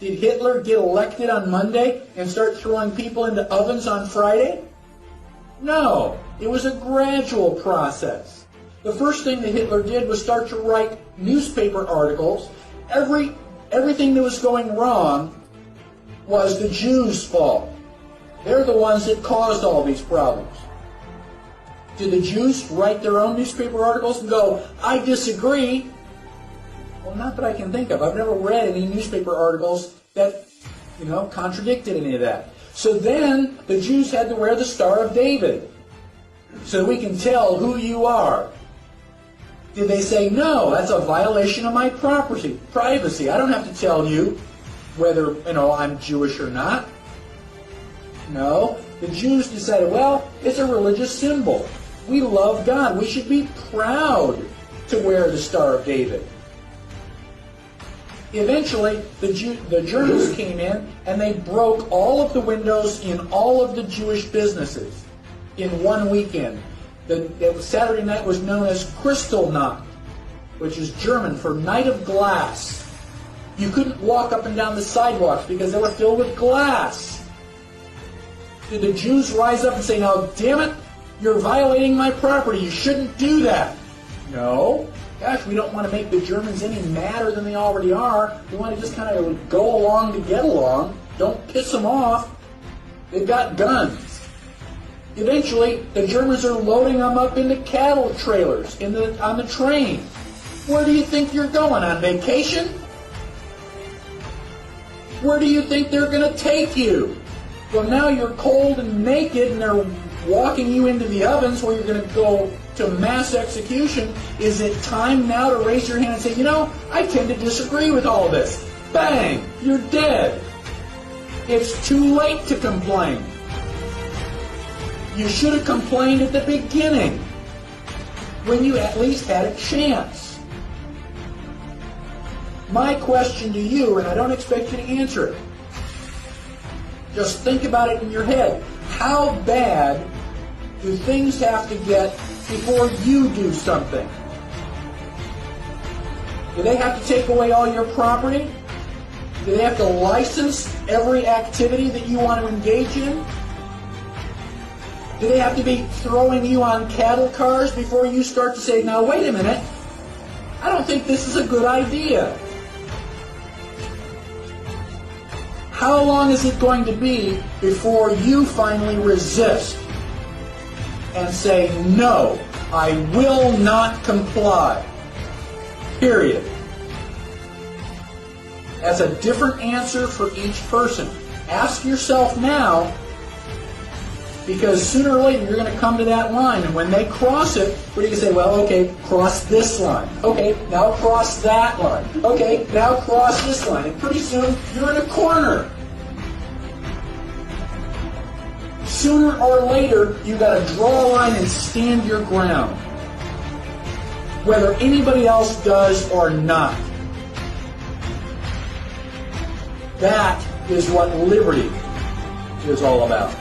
Did Hitler get elected on Monday and start throwing people into ovens on Friday? No, it was a gradual process. The first thing that Hitler did was start to write newspaper articles. Everything that was going wrong was the Jews' fault. They're the ones that caused all these problems. Did the Jews write their own newspaper articles and go, I disagree? Well, not that I can think of. I've never read any newspaper articles that, contradicted any of that. So then the Jews had to wear the Star of David so we can tell who you are. Did they say, no, that's a violation of my privacy. I don't have to tell you whether, I'm Jewish or not. No, the Jews decided, well, it's a religious symbol. We love God. We should be proud to wear the Star of David. Eventually, the Germans came in and they broke all of the windows in all of the Jewish businesses in one weekend. The Saturday night was known as Kristallnacht, which is German for Night of Glass. You couldn't walk up and down the sidewalks because they were filled with glass. Did the Jews rise up and say, now, damn it, you're violating my property, you shouldn't do that? No. Gosh, we don't want to make the Germans any madder than they already are. We want to just kind of go along to get along. Don't piss them off. They've got guns. Eventually, the Germans are loading them up into cattle trailers on the train. Where do you think you're going? On vacation? Where do you think they're going to take you? Well, now you're cold and naked, and they're walking you into the ovens where you're going to go to mass execution. Is it time now to raise your hand and say, I tend to disagree with all this? Bang! You're dead. It's too late to complain. You should have complained at the beginning, when you at least had a chance. My question to you, and I don't expect you to answer it, just think about it in your head. How bad do things have to get before you do something? Do they have to take away all your property? Do they have to license every activity that you want to engage in? Do they have to be throwing you on cattle cars before you start to say, now wait a minute, I don't think this is a good idea? How long is it going to be before you finally resist and say, no, I will not comply? Period. That's a different answer for each person. Ask yourself now, because sooner or later you're going to come to that line, and when they cross it, what do you say? Well, okay, cross this line. Okay, now cross that line. Okay, now cross this line. And pretty soon you're in a corner. Sooner or later, you've got to draw a line and stand your ground, whether anybody else does or not. That is what liberty is all about.